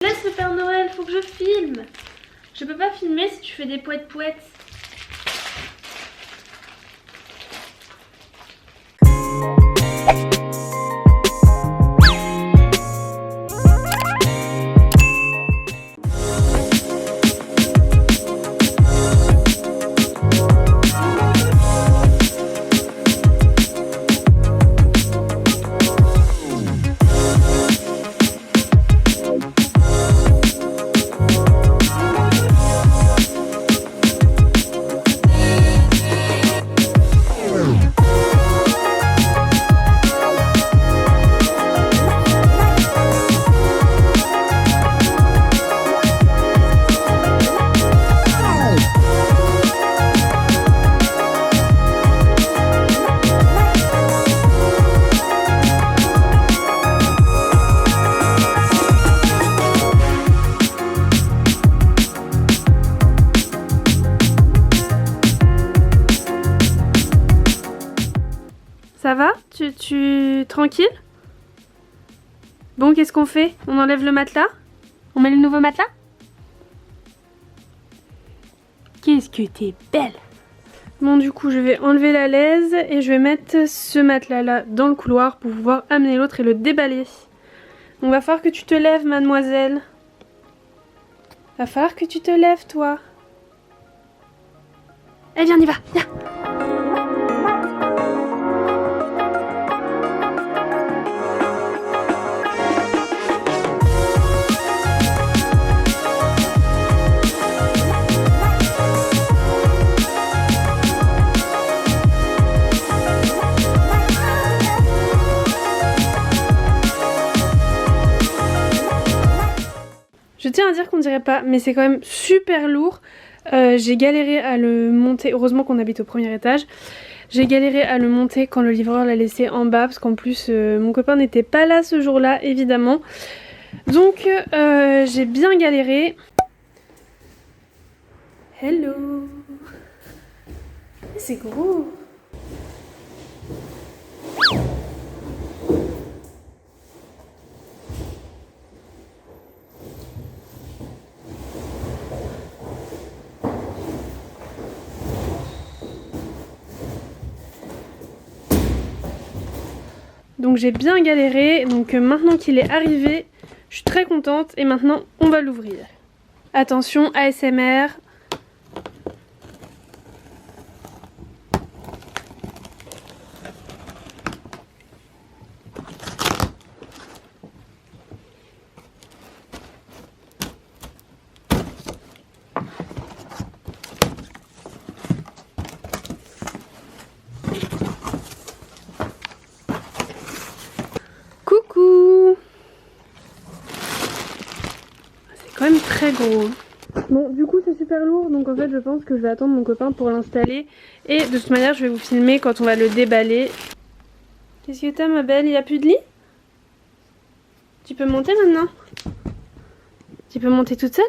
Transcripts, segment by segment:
Laisse le Père Noël, faut que je filme. Je peux pas filmer si tu fais des poètes-poètes. Ça va? Tranquille? Bon, qu'est-ce qu'on fait? On enlève le matelas? On met le nouveau matelas? Qu'est-ce que t'es belle! Bon, du coup, je vais enlever la laise et je vais mettre ce matelas-là dans le couloir pour pouvoir amener l'autre et le déballer. Donc, va falloir que tu te lèves, mademoiselle. Va falloir que tu te lèves, toi. Eh, viens, on y va, viens! Je tiens à dire qu'on dirait pas, mais c'est quand même super lourd. J'ai galéré à le monter, heureusement qu'on habite au premier étage. J'ai galéré à le monter quand le livreur l'a laissé en bas, parce qu'en plus mon copain n'était pas là ce jour-là, évidemment. Donc j'ai bien galéré. Hello! C'est gros! Donc j'ai bien galéré, donc maintenant qu'il est arrivé, je suis très contente et maintenant on va l'ouvrir. Attention, ASMR. Coucou! C'est quand même très gros. Bon, du coup c'est super lourd, donc en fait je pense que je vais attendre mon copain pour l'installer. Et de toute manière je vais vous filmer quand on va le déballer. Qu'est-ce que t'as, ma belle? Il n'y a plus de lit? Tu peux monter maintenant? Tu peux monter toute seule?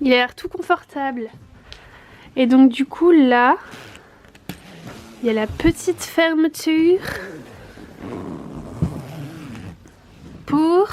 Il a l'air tout confortable. Et donc du coup là, il y a la petite fermeture pour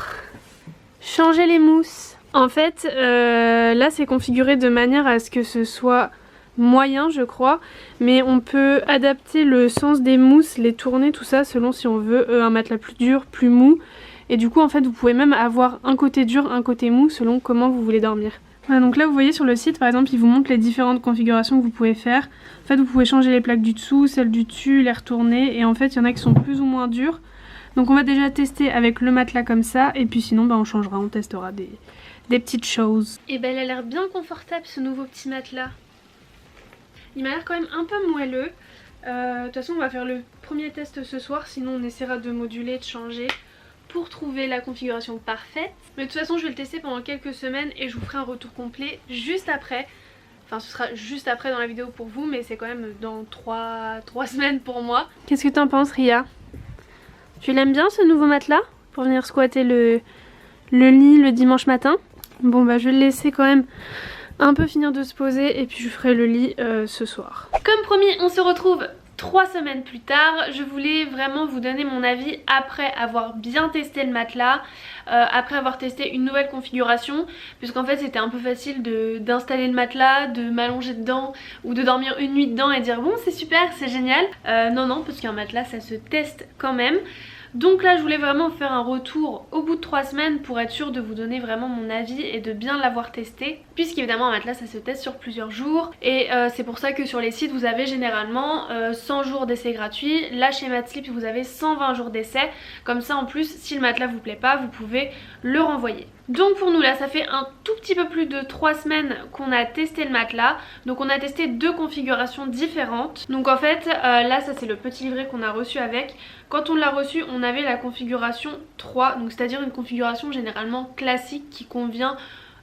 changer les mousses. En fait, là c'est configuré de manière à ce que ce soit moyen je crois, mais on peut adapter le sens des mousses, les tourner, tout ça selon si on veut un matelas plus dur, plus mou. Et du coup en fait vous pouvez même avoir un côté dur, un côté mou selon comment vous voulez dormir. Voilà, donc là vous voyez sur le site par exemple il vous montre les différentes configurations que vous pouvez faire. En fait vous pouvez changer les plaques du dessous, celles du dessus, les retourner, et en fait il y en a qui sont plus ou moins dures. Donc on va déjà tester avec le matelas comme ça, et puis sinon on changera, on testera des petites choses. Et ben elle a l'air bien confortable ce nouveau petit matelas. Il m'a l'air quand même un peu moelleux. De toute façon on va faire le premier test ce soir, sinon on essaiera de moduler, de changer pour trouver la configuration parfaite. Mais de toute façon je vais le tester pendant quelques semaines et je vous ferai un retour complet juste après. Enfin ce sera juste après dans la vidéo pour vous, mais c'est quand même dans 3 semaines pour moi. Qu'est-ce que t'en penses Ria? Tu l'aimes bien ce nouveau matelas pour venir squatter le lit le dimanche matin? Bon bah je vais le laisser quand même un peu finir de se poser et puis je ferai le lit ce soir. Comme promis, on se retrouve 3 semaines plus tard. Je voulais vraiment vous donner mon avis après avoir bien testé le matelas, après avoir testé une nouvelle configuration, puisqu'en fait c'était un peu facile d'installer le matelas, de m'allonger dedans ou de dormir une nuit dedans et dire bon c'est super, c'est génial. Non, parce qu'un matelas ça se teste quand même. Donc là je voulais vraiment faire un retour au bout de 3 semaines pour être sûre de vous donner vraiment mon avis et de bien l'avoir testé, puisqu'évidemment un matelas ça se teste sur plusieurs jours, et c'est pour ça que sur les sites vous avez généralement 100 jours d'essai gratuit. Là chez Matsleep vous avez 120 jours d'essai, comme ça en plus si le matelas vous plaît pas vous pouvez le renvoyer. Donc pour nous là ça fait un tout petit peu plus de 3 semaines qu'on a testé le matelas. Donc on a testé 2 configurations différentes. Donc en fait là ça c'est le petit livret qu'on a reçu avec. Quand on l'a reçu on avait la configuration 3, donc c'est-à-dire une configuration généralement classique qui convient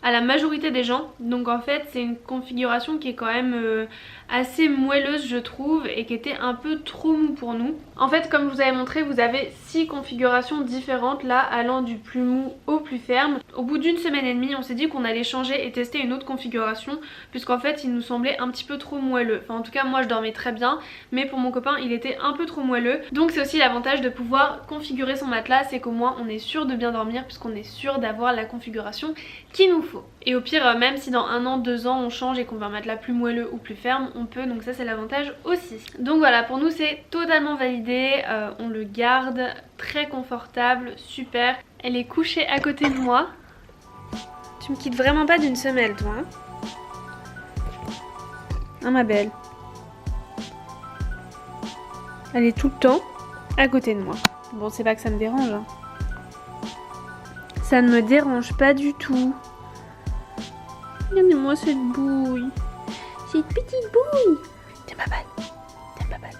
à la majorité des gens. Donc en fait c'est une configuration qui est quand même assez moelleuse je trouve, et qui était un peu trop mou pour nous. En fait comme je vous avais montré vous avez 6 configurations différentes là, allant du plus mou au plus ferme. Au bout d'une semaine et demie on s'est dit qu'on allait changer et tester une autre configuration, puisqu'en fait il nous semblait un petit peu trop moelleux. Enfin en tout cas moi je dormais très bien, mais pour mon copain il était un peu trop moelleux. Donc c'est aussi l'avantage de pouvoir configurer son matelas, c'est qu'au moins on est sûr de bien dormir puisqu'on est sûr d'avoir la configuration qu'il nous faut. Et au pire même si dans 1 an, 2 ans on change et qu'on veut un matelas plus moelleux ou plus ferme, on peut, donc ça c'est l'avantage aussi. Donc voilà, pour nous c'est totalement validé, on le garde, très confortable, super. Elle est couchée à côté de moi. Tu me quittes vraiment pas d'une semelle toi hein, hein ma belle. Elle est tout le temps à côté de moi. Bon c'est pas que ça me dérange hein. Ça ne me dérange pas du tout. Regardez-moi cette bouille. C'est une petite bouille. Tiens ma balle. Tiens ma balle.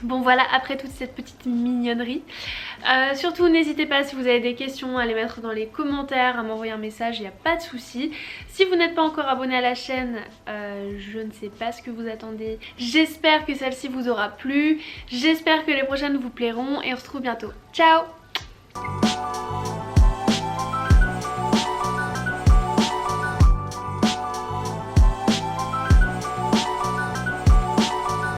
Bon voilà, après toute cette petite mignonnerie, surtout n'hésitez pas si vous avez des questions à les mettre dans les commentaires, à m'envoyer un message, il n'y a pas de souci. Si vous n'êtes pas encore abonné à la chaîne, je ne sais pas ce que vous attendez. J'espère que celle-ci vous aura plu, j'espère que les prochaines vous plairont et on se retrouve bientôt. Ciao!